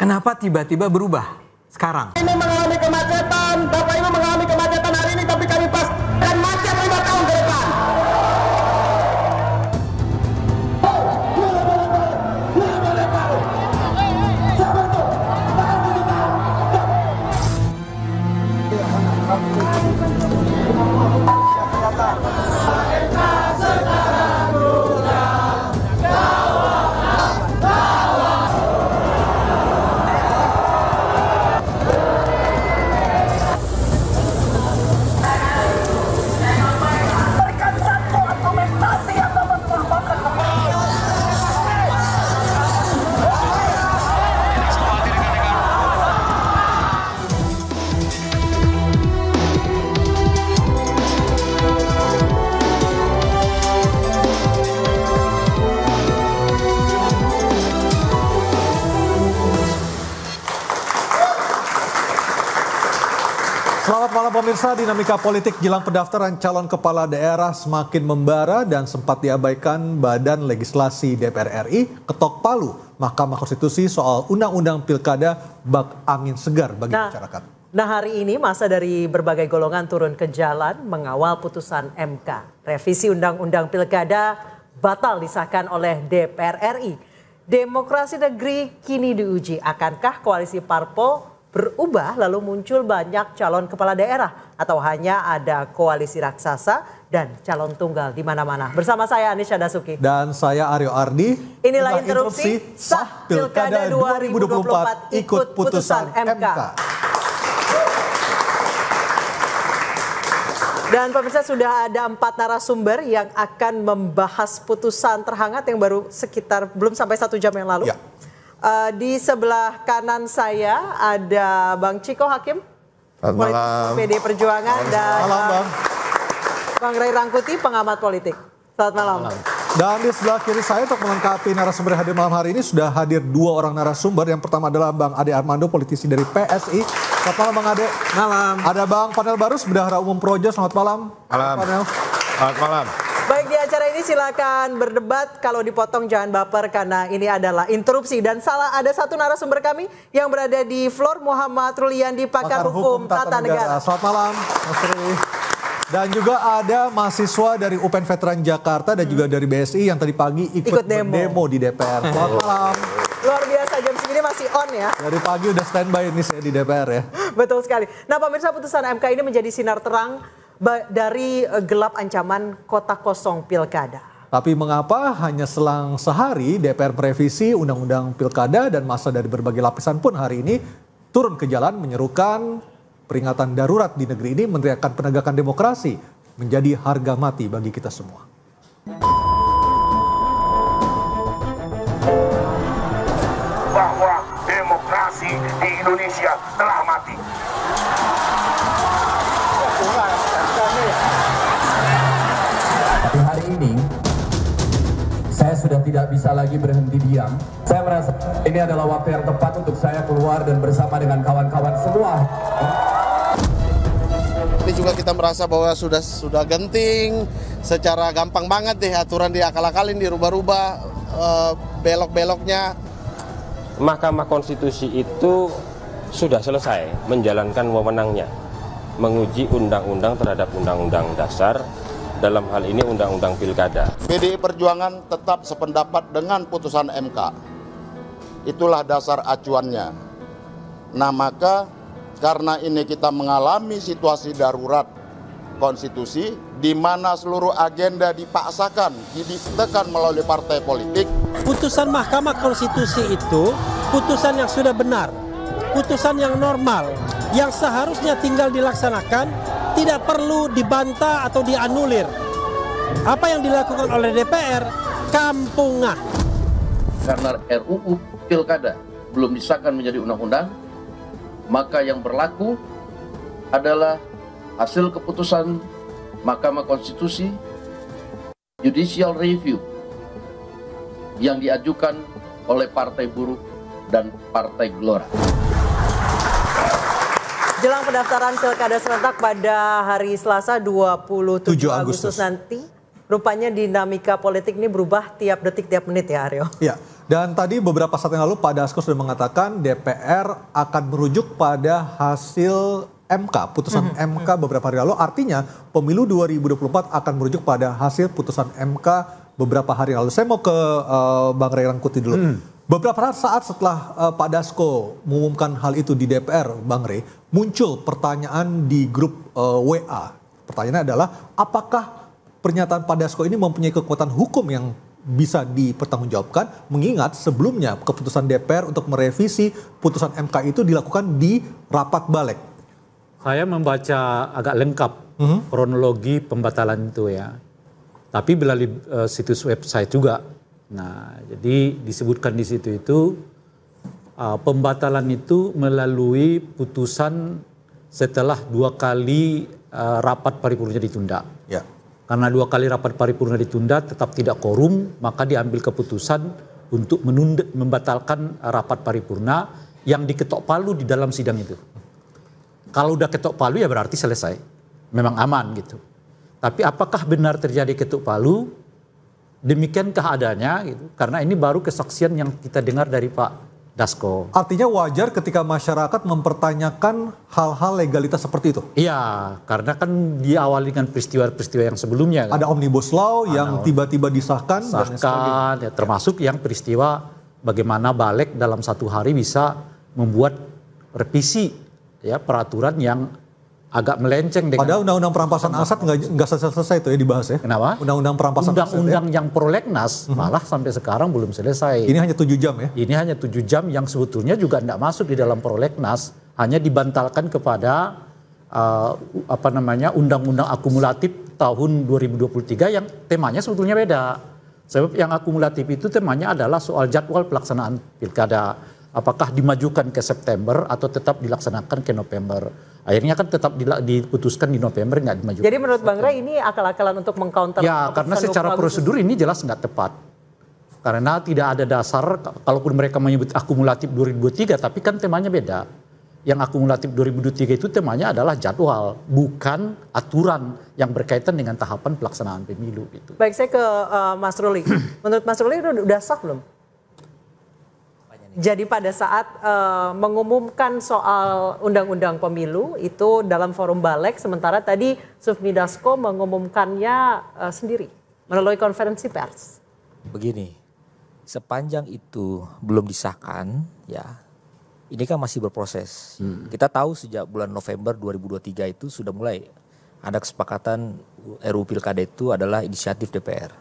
Kenapa tiba-tiba berubah sekarang? Ini mengalami kemacetan, Bapak Ibu mengalami kemacetan hari ini, tapi kami pastikan macet 5 tahun ke depan. Selamat malam pemirsa, dinamika politik jelang pendaftaran calon kepala daerah semakin membara dan sempat diabaikan Badan Legislasi DPR RI ketok palu Mahkamah Konstitusi soal Undang-Undang Pilkada bak angin segar bagi masyarakat. Nah hari ini masa dari berbagai golongan turun ke jalan mengawal putusan MK. Revisi Undang-Undang Pilkada batal disahkan oleh DPR RI. Demokrasi negeri kini diuji. Akankah koalisi parpol berubah lalu muncul banyak calon kepala daerah atau hanya ada koalisi raksasa dan calon tunggal di mana-mana? Bersama saya Anisha Dasuki dan saya Aryo Ardi. Inilah interupsi sah Pilkada 2024 ikut putusan MK. Dan pemirsa sudah ada 4 narasumber yang akan membahas putusan terhangat yang baru sekitar belum sampai 1 jam yang lalu. Ya. Di sebelah kanan saya ada Bang Ciko Hakim, PD Perjuangan, dan Bang Ray Rangkuti, pengamat politik. Selamat malam. Dan di sebelah kiri saya untuk melengkapi narasumber hadir malam hari ini sudah hadir 2 orang narasumber. Yang pertama adalah Bang Ade Armando, politisi dari PSI. Selamat malam Bang Ade. Malam. Ada Bang Panel Barus, Bendahara Umum Projo. Selamat malam. Malam. Selamat malam. Baik, di acara ini silakan berdebat, kalau dipotong jangan baper karena ini adalah interupsi. Dan ada satu narasumber kami yang berada di floor, Muhammad Ruliandi, pakar hukum tata negara. Selamat malam Mas Ruli. Dan juga ada mahasiswa dari UPN Veteran Jakarta dan juga dari BSI yang tadi pagi ikut demo di DPR. Selamat malam. Luar biasa, jam segini masih on ya. Dari pagi udah standby ini saya di DPR ya. Betul sekali. Nah pemirsa, putusan MK ini menjadi sinar terang dari gelap ancaman kota kosong pilkada. Tapi mengapa hanya selang sehari DPR merevisi Undang-Undang Pilkada dan massa dari berbagai lapisan pun hari ini turun ke jalan menyerukan peringatan darurat di negeri ini, meneriakkan penegakan demokrasi menjadi harga mati bagi kita semua. Bahwa demokrasi di Indonesia telah mati. Hari ini saya sudah tidak bisa lagi berhenti diam. Saya merasa ini adalah waktu yang tepat untuk saya keluar dan bersama dengan kawan-kawan semua. Ini juga kita merasa bahwa sudah genting, secara gampang banget deh aturan diakal-akalin, dirubah-rubah, belok-beloknya. Mahkamah Konstitusi itu sudah selesai menjalankan wewenangnya, menguji undang-undang terhadap undang-undang dasar, dalam hal ini undang-undang pilkada. PDI Perjuangan tetap sependapat dengan putusan MK. Itulah dasar acuannya. Nah maka karena ini kita mengalami situasi darurat konstitusi di mana seluruh agenda dipaksakan, ditekan melalui partai politik. Putusan Mahkamah Konstitusi itu putusan yang sudah benar, putusan yang normal, yang seharusnya tinggal dilaksanakan, tidak perlu dibantah atau dianulir. Apa yang dilakukan oleh DPR, kampungan. Karena RUU Pilkada belum disahkan menjadi undang-undang, maka yang berlaku adalah hasil keputusan Mahkamah Konstitusi Judicial Review yang diajukan oleh Partai Buruh dan Partai Gelora. Jelang pendaftaran Pilkada serentak pada hari Selasa 27 Agustus nanti, rupanya dinamika politik ini berubah tiap detik, tiap menit ya Aryo. Ya, Dan tadi beberapa saat yang lalu Pak Dasko sudah mengatakan DPR akan merujuk pada hasil MK, putusan MK beberapa hari lalu. Artinya pemilu 2024 akan merujuk pada hasil putusan MK beberapa hari lalu. Saya mau ke Bang Ray Rangkuti dulu. Beberapa saat setelah Pak Dasko mengumumkan hal itu di DPR, Bang Ray, muncul pertanyaan di grup WA. Pertanyaannya adalah, apakah pernyataan Pak Dasko ini mempunyai kekuatan hukum yang bisa dipertanggungjawabkan, mengingat sebelumnya keputusan DPR untuk merevisi putusan MK itu dilakukan di rapat balik. Saya membaca agak lengkap kronologi pembatalan itu ya. Tapi melalui situs website juga. Nah, jadi disebutkan di situ itu pembatalan itu melalui putusan setelah 2 kali rapat paripurna ditunda. Ya. Karena 2 kali rapat paripurna ditunda tetap tidak quorum, maka diambil keputusan untuk membatalkan rapat paripurna yang diketok palu di dalam sidang itu. Kalau udah ketok palu ya berarti selesai, memang aman gitu. Tapi apakah benar terjadi ketok palu? Demikiankah adanya? Gitu. Karena ini baru kesaksian yang kita dengar dari Pak Dasko. Artinya wajar ketika masyarakat mempertanyakan hal-hal legalitas seperti itu? Iya, karena kan diawali dengan peristiwa-peristiwa yang sebelumnya. Kan? Ada Omnibus Law yang tiba-tiba disahkan. Ya, termasuk yang peristiwa bagaimana Balik dalam 1 hari bisa membuat revisi ya peraturan yang agak melenceng dengan. Padahal undang-undang perampasan aset nggak selesai itu ya dibahas ya? Kenapa? Undang-undang perampasan aset. Undang-undang yang prolegnas malah sampai sekarang belum selesai. Ini hanya 7 jam ya? Ini hanya 7 jam yang sebetulnya juga tidak masuk di dalam prolegnas, hanya dibantalkan kepada undang-undang akumulatif tahun 2023 yang temanya sebetulnya beda. Sebab yang akumulatif itu temanya adalah soal jadwal pelaksanaan pilkada. Apakah dimajukan ke September atau tetap dilaksanakan ke November? Akhirnya kan tetap diputuskan di November, nggak dimajukan. Jadi menurut Bang Ray ini akal-akalan untuk mengcounter. Ya, karena secara prosedur ini jelas nggak tepat. Karena tidak ada dasar, kalaupun mereka menyebut akumulatif 2023, tapi kan temanya beda. Yang akumulatif 2023 itu temanya adalah jadwal, bukan aturan yang berkaitan dengan tahapan pelaksanaan pemilu. Gitu. Baik, saya ke Mas Ruli. Menurut Mas Ruli udah sah belum? Jadi pada saat mengumumkan soal undang-undang pemilu itu dalam forum Balik, sementara tadi Sufmi Dasko mengumumkannya sendiri melalui konferensi pers. Begini, sepanjang itu belum disahkan, ya ini kan masih berproses. Kita tahu sejak bulan November 2023 itu sudah mulai ada kesepakatan RUU Pilkada itu adalah inisiatif DPR.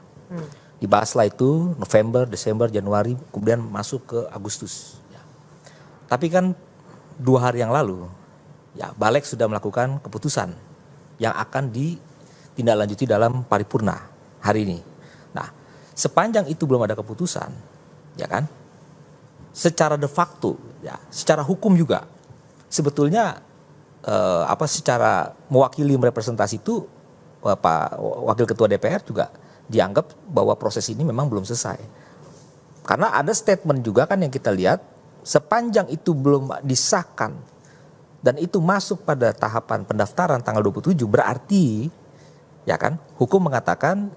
Dibahaslah itu November, Desember, Januari, kemudian masuk ke Agustus. Ya. Tapi kan 2 hari yang lalu, ya Balik sudah melakukan keputusan yang akan ditindaklanjuti dalam paripurna hari ini. Nah, sepanjang itu belum ada keputusan, ya kan? Secara de facto, ya, secara hukum juga, sebetulnya secara mewakili merepresentasi itu, Pak Wakil Ketua DPR juga dianggap bahwa proses ini memang belum selesai. Karena ada statement juga kan yang kita lihat, sepanjang itu belum disahkan dan itu masuk pada tahapan pendaftaran tanggal 27, berarti ya kan hukum mengatakan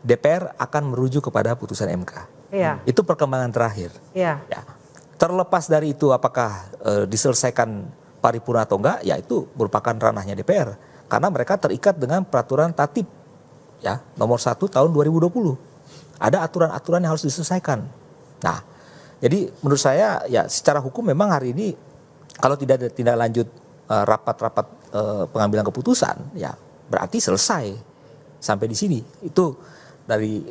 DPR akan merujuk kepada putusan MK. Iya. Itu perkembangan terakhir. Iya. Ya. Terlepas dari itu apakah diselesaikan paripurna atau enggak, ya itu merupakan ranahnya DPR. Karena mereka terikat dengan peraturan tatib. Ya, nomor 1 tahun 2020. Ada aturan-aturan yang harus diselesaikan. Nah, jadi menurut saya ya secara hukum memang hari ini kalau tidak ada tindak lanjut rapat-rapat pengambilan keputusan, ya berarti selesai sampai di sini. Itu dari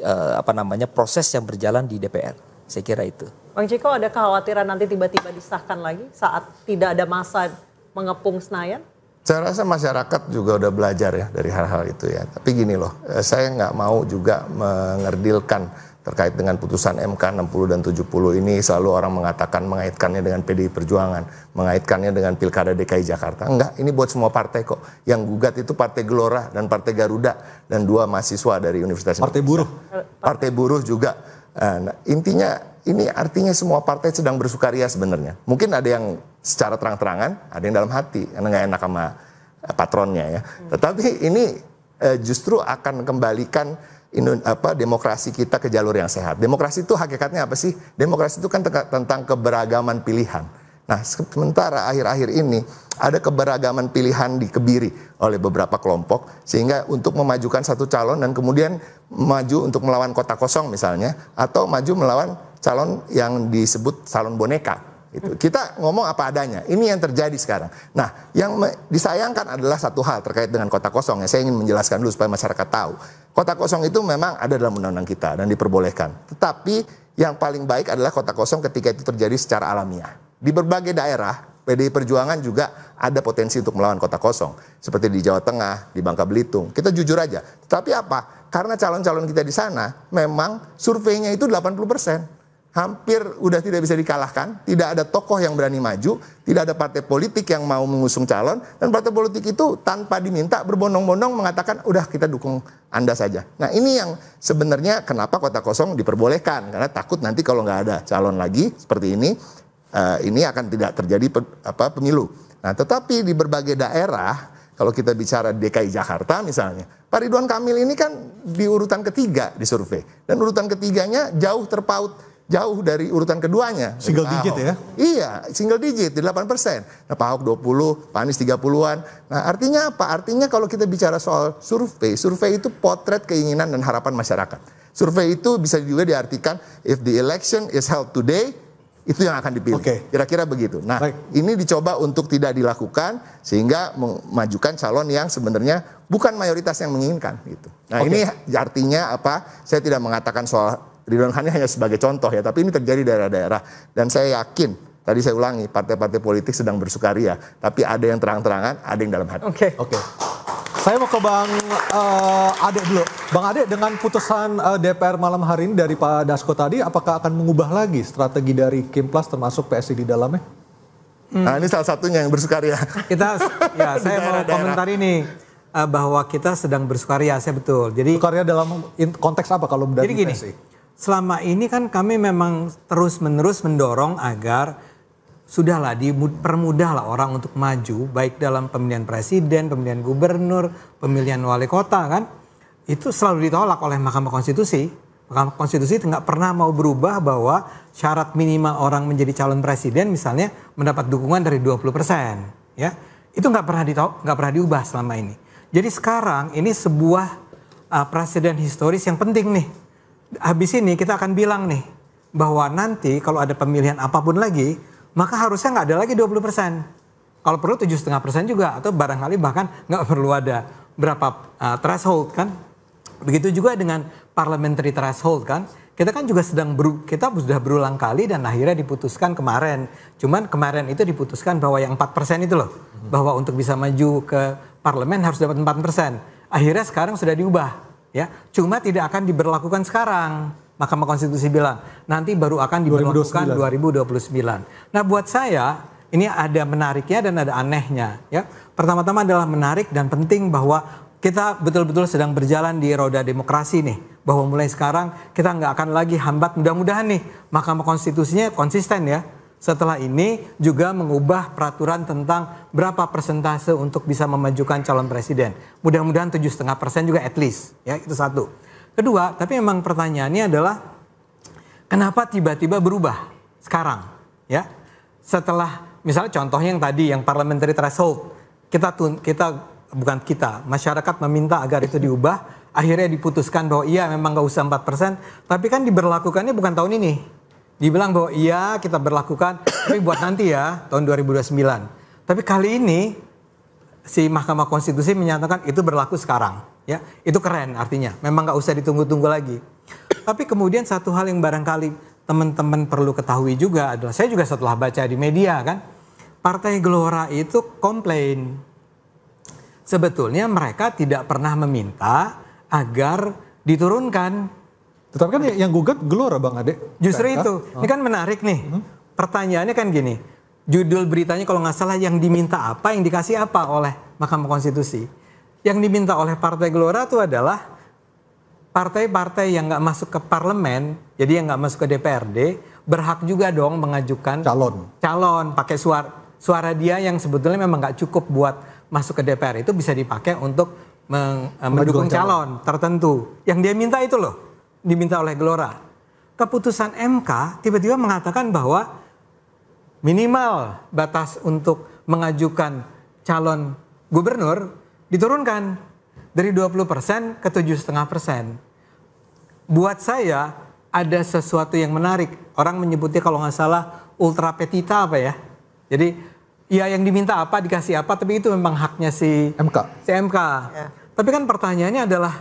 proses yang berjalan di DPR. Saya kira itu. Bang Ciko, ada kekhawatiran nanti tiba-tiba disahkan lagi saat tidak ada masa mengepung Senayan? Saya rasa masyarakat juga udah belajar ya dari hal-hal itu ya. Tapi gini loh, saya nggak mau juga mengerdilkan terkait dengan putusan MK 60 dan 70 ini. Selalu orang mengatakan mengaitkannya dengan PDI Perjuangan, mengaitkannya dengan Pilkada DKI Jakarta. Enggak, ini buat semua partai kok. Yang gugat itu Partai Gelora dan Partai Garuda dan 2 mahasiswa dari Universitas Partai Buruh. Partai Buruh juga. Nah, intinya ini artinya semua partai sedang bersukaria sebenarnya. Mungkin ada yang secara terang-terangan, ada yang dalam hati karena nggak enak sama patronnya ya. Tetapi ini justru akan kembalikan demokrasi kita ke jalur yang sehat. Demokrasi itu hakikatnya apa sih? Demokrasi itu kan tentang keberagaman pilihan. Nah, sementara akhir-akhir ini ada keberagaman pilihan dikebiri oleh beberapa kelompok, sehingga untuk memajukan satu calon dan kemudian maju untuk melawan kota kosong misalnya, atau maju melawan calon yang disebut calon boneka. Itu. Kita ngomong apa adanya. Ini yang terjadi sekarang. Nah, yang disayangkan adalah satu hal terkait dengan kota kosong. Saya ingin menjelaskan dulu supaya masyarakat tahu. Kota kosong itu memang ada dalam undang-undang kita dan diperbolehkan. Tetapi yang paling baik adalah kota kosong ketika itu terjadi secara alamiah. Di berbagai daerah, PDI Perjuangan juga ada potensi untuk melawan kota kosong. Seperti di Jawa Tengah, di Bangka Belitung. Kita jujur aja. Tetapi apa? Karena calon-calon kita di sana, memang surveinya itu 80%. Hampir udah tidak bisa dikalahkan, tidak ada tokoh yang berani maju, tidak ada partai politik yang mau mengusung calon, dan partai politik itu tanpa diminta berbondong-bondong mengatakan udah kita dukung Anda saja. Nah ini yang sebenarnya kenapa kota kosong diperbolehkan, karena takut nanti kalau nggak ada calon lagi seperti ini akan tidak terjadi pemilu. Nah tetapi di berbagai daerah, kalau kita bicara DKI Jakarta misalnya, Pak Ridwan Kamil ini kan di urutan ketiga di survei, dan urutan ketiganya jauh terpaut. Jauh dari urutan keduanya. Single digit ya? Iya, single digit, 8%. Nah, Pak Ahok 20, Pak Anies 30-an. Nah, artinya apa? Artinya kalau kita bicara soal survei itu potret keinginan dan harapan masyarakat. Survei itu bisa juga diartikan, if the election is held today, itu yang akan dipilih. Kira-kira begitu. Nah, ini dicoba untuk tidak dilakukan, sehingga memajukan calon yang sebenarnya bukan mayoritas yang menginginkan. Gitu. Nah, ini artinya apa? Saya tidak mengatakan soal Ridwan Kamil hanya sebagai contoh ya, tapi ini terjadi di daerah-daerah. Dan saya yakin, tadi saya ulangi, partai-partai politik sedang bersukaria. Tapi ada yang terang-terangan, ada yang dalam hati. Oke. Saya mau ke Bang Ade dulu. Bang Ade, dengan putusan DPR malam hari ini dari Pak Dasko tadi, apakah akan mengubah lagi strategi dari Kimplas termasuk PSI di dalamnya? Nah ini salah satunya yang bersukaria. Saya mau komentar ini. Bahwa kita sedang bersukaria, saya betul. Jadi bersukaria dalam konteks apa kalau dari gini, PSI? Selama ini kan kami memang terus-menerus mendorong agar sudahlah dipermudahlah orang untuk maju, baik dalam pemilihan presiden, pemilihan gubernur, pemilihan wali kota kan. Itu selalu ditolak oleh Mahkamah Konstitusi. Mahkamah Konstitusi nggak pernah mau berubah bahwa syarat minimal orang menjadi calon presiden misalnya mendapat dukungan dari 20%. Ya, itu nggak pernah diubah selama ini. Jadi sekarang ini sebuah presiden historis yang penting nih. Habis ini kita akan bilang nih bahwa nanti kalau ada pemilihan apapun lagi, maka harusnya nggak ada lagi 20%. Kalau perlu 7,5% juga, atau barangkali bahkan nggak perlu ada berapa threshold kan. Begitu juga dengan parliamentary threshold kan. Kita kan juga kita sudah berulang kali dan akhirnya diputuskan kemarin. Cuman kemarin itu diputuskan bahwa yang 4% itu loh, bahwa untuk bisa maju ke parlemen harus dapat 4%. Akhirnya sekarang sudah diubah. Ya, cuma tidak akan diberlakukan sekarang. Mahkamah Konstitusi bilang nanti baru akan diberlakukan 2029. Nah, buat saya ini ada menariknya dan ada anehnya. Ya, pertama-tama adalah menarik dan penting bahwa kita betul-betul sedang berjalan di roda demokrasi nih. Bahwa mulai sekarang kita nggak akan lagi hambat. Mudah-mudahan nih Mahkamah Konstitusinya konsisten ya. Setelah ini juga mengubah peraturan tentang berapa persentase untuk bisa memajukan calon presiden. Mudah-mudahan 7,5% juga at least. Ya, itu satu. Kedua, tapi memang pertanyaannya adalah kenapa tiba-tiba berubah sekarang? Ya, setelah misalnya contohnya yang tadi yang parliamentary threshold, masyarakat meminta agar itu diubah, akhirnya diputuskan bahwa iya memang nggak usah 4%, tapi kan diberlakukannya bukan tahun ini. Dibilang bahwa iya kita berlakukan, tapi buat nanti ya, tahun 2029. Tapi kali ini, si Mahkamah Konstitusi menyatakan itu berlaku sekarang. Ya, itu keren artinya, memang nggak usah ditunggu-tunggu lagi. Tapi kemudian satu hal yang barangkali teman-teman perlu ketahui juga adalah, saya juga setelah baca di media kan, Partai Gelora itu komplain. Sebetulnya mereka tidak pernah meminta agar diturunkan. Tetapi kan yang gugat Gelora Bang Ade. Justru itu. Ini kan menarik nih. Pertanyaannya kan gini. Judul beritanya kalau nggak salah yang diminta apa, yang dikasih apa oleh Mahkamah Konstitusi. Yang diminta oleh Partai Gelora itu adalah partai-partai yang nggak masuk ke parlemen, jadi yang nggak masuk ke DPRD, berhak juga dong mengajukan calon pakai suara dia yang sebetulnya memang nggak cukup buat masuk ke DPR, itu bisa dipakai untuk mendukung calon tertentu. Yang dia minta itu loh, diminta oleh Gelora. Keputusan MK tiba-tiba mengatakan bahwa minimal batas untuk mengajukan calon gubernur diturunkan dari 20% ke 7,5%. Buat saya ada sesuatu yang menarik. Orang menyebutnya kalau nggak salah ultra petita apa ya. Jadi ya yang diminta apa dikasih apa, tapi itu memang haknya si MK. Ya. Tapi kan pertanyaannya adalah,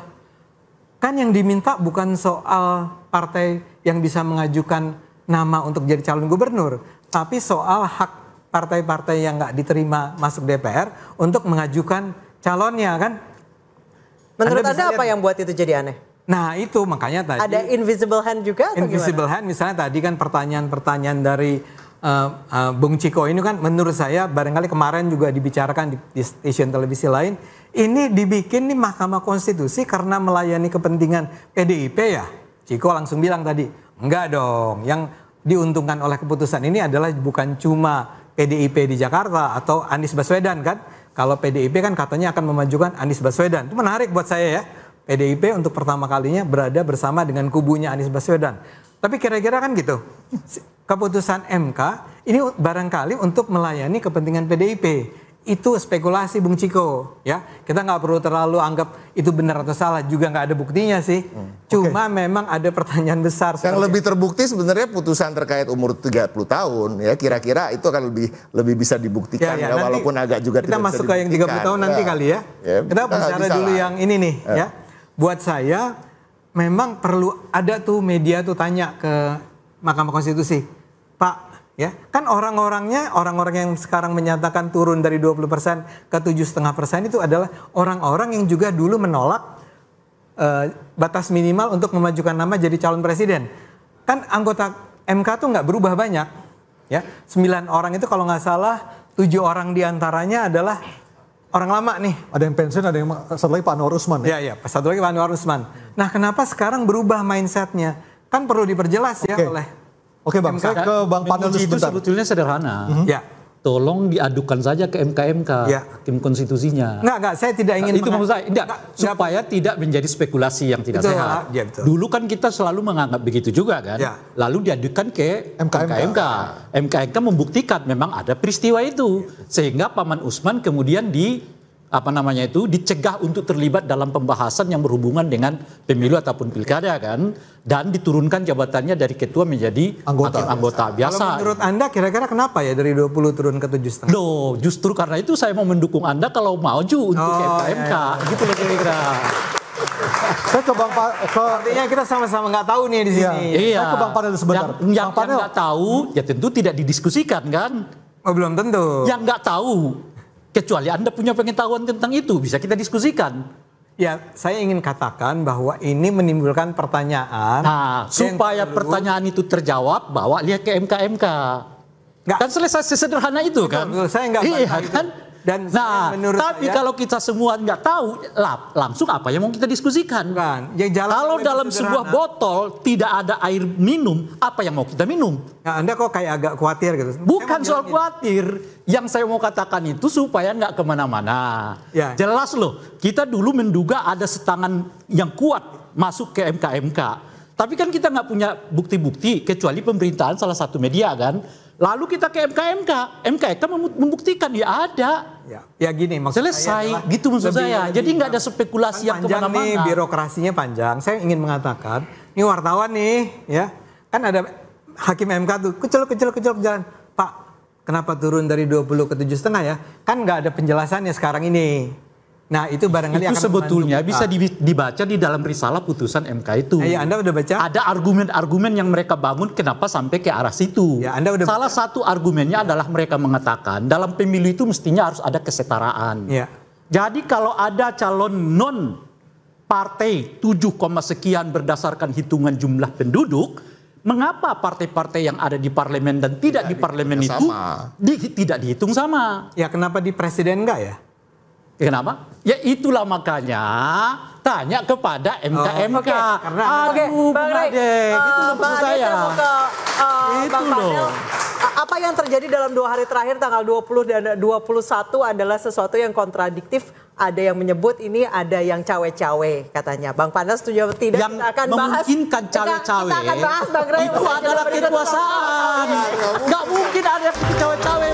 kan yang diminta bukan soal partai yang bisa mengajukan nama untuk jadi calon gubernur, tapi soal hak partai-partai yang nggak diterima masuk DPR untuk mengajukan calonnya kan. Menurut Anda apa yang buat itu jadi aneh? Nah itu makanya tadi. Ada invisible hand juga atau invisible gimana? hand misalnya tadi kan pertanyaan-pertanyaan dari Bung Ciko ini kan menurut saya barangkali kemarin juga dibicarakan di stasiun televisi lain. Ini dibikin nih Mahkamah Konstitusi karena melayani kepentingan PDIP ya. Ciko langsung bilang tadi, enggak dong. Yang diuntungkan oleh keputusan ini adalah bukan cuma PDIP di Jakarta atau Anies Baswedan kan. Kalau PDIP kan katanya akan memajukan Anies Baswedan. Itu menarik buat saya ya. PDIP untuk pertama kalinya berada bersama dengan kubunya Anies Baswedan. Tapi kira-kira kan gitu. Keputusan MK ini barangkali untuk melayani kepentingan PDIP. Itu spekulasi Bung Ciko ya. Kita nggak perlu terlalu anggap itu benar atau salah, juga nggak ada buktinya sih. Cuma memang ada pertanyaan besar. Yang lebih terbukti sebenarnya putusan terkait umur 30 tahun ya, kira-kira itu akan lebih bisa dibuktikan ya, walaupun agak juga kita tidak masuk bisa ke yang 30 tahun nanti kali ya. Kita bicara dulu yang ini nih ya. Buat saya memang perlu ada tuh media tuh tanya ke Mahkamah Konstitusi, Pak. Ya, kan orang yang sekarang menyatakan turun dari 20% ke 7,5% itu adalah orang-orang yang juga dulu menolak batas minimal untuk memajukan nama jadi calon presiden. Kan anggota MK tuh nggak berubah banyak, ya 9 orang itu kalau nggak salah 7 orang diantaranya adalah orang lama nih. Ada yang pensiun, ada yang satu lagi Pak Anwar Usman. Iya, satu lagi Pak Anwar Usman. Nah, kenapa sekarang berubah mindsetnya? Kan perlu diperjelas ya oleh. Oke Bang, saya ke Bang Panelis itu sebetulnya sederhana. Ya. Tolong diadukan saja ke MK-MK, Hakim Konstitusinya. Enggak, saya tidak ingin. Itu maksud saya, supaya tidak menjadi spekulasi yang tidak sehat. Ya, betul. Dulu kan kita selalu menganggap begitu juga kan. Ya. Lalu diadukan ke MK-MK. MK-MK membuktikan memang ada peristiwa itu. Sehingga Paman Usman kemudian dicegah untuk terlibat dalam pembahasan yang berhubungan dengan pemilu ataupun pilkada kan, dan diturunkan jabatannya dari ketua menjadi anggota biasa. Kalau menurut Anda kira-kira kenapa ya dari 20 turun ke 7,5? Loh, justru karena itu saya mau mendukung Anda kalau maju untuk MK, gitu loh kira-kira. Saya ke Bang artinya kita sama-sama nggak tahu nih di sini. Iya. Saya ke Bang Panel sebentar. Yang nggak tahu ya tentu tidak didiskusikan kan. Oh, belum tentu. Yang nggak tahu, kecuali Anda punya pengetahuan tentang itu, bisa kita diskusikan. Ya, saya ingin katakan bahwa ini menimbulkan pertanyaan. Nah, supaya pertanyaan itu terjawab, bawa lihat ke MK-MK. Kan selesai sesederhana itu kan? Betul, saya nggak bantah itu. Kan? Dan tapi kalau kita semua nggak tahu, langsung apa yang mau kita diskusikan? Kalau dalam sebuah botol tidak ada air minum, apa yang mau kita minum? Nah, Anda kok kayak agak khawatir gitu? Bukan soal khawatir. Yang saya mau katakan itu supaya nggak kemana-mana. Ya. Jelas loh, kita dulu menduga ada setangan yang kuat masuk ke MK-MK. Tapi kan kita nggak punya bukti-bukti, kecuali pemberitaan salah satu media kan. Lalu kita ke MK-MK, MK membuktikan ya ada. Ya gini maksud selesai, gitu maksud saya. Jadi nggak ada spekulasi yang kemana-mana. Nih, birokrasinya panjang. Saya ingin mengatakan, ini wartawan nih, ya kan ada hakim MK tuh kecil jalan. Pak, kenapa turun dari 20 ke 7,5 ya? Kan nggak ada penjelasannya sekarang ini. Nah itu barangkali itu akan sebetulnya bisa dibaca di dalam risalah putusan MK itu. Ya, Anda udah baca? Ada argumen-argumen yang mereka bangun kenapa sampai ke arah situ. Ya, Anda udah Salah satu argumennya adalah mereka mengatakan dalam pemilu itu mestinya harus ada kesetaraan. Ya. Jadi kalau ada calon non partai 7, sekian berdasarkan hitungan jumlah penduduk, mengapa partai-partai yang ada di parlemen dan tidak di parlemen itu tidak dihitung sama? Ya kenapa di presiden enggak ya? Kenapa? Ya itulah makanya tanya kepada MK-MK. Bang Rey, itu maksud saya. Bang Panel, apa yang terjadi dalam 2 hari terakhir tanggal 20 dan 21 adalah sesuatu yang kontradiktif Ada yang menyebut ini ada yang cawe-cawe katanya. Bang Panas setuju atau tidak? Yang kita akan bahas. memungkinkan cawe-cawe Kita akan bahas Bang Ray. itu adalah kekuasaan. Nggak mungkin ada yang cawe-cawe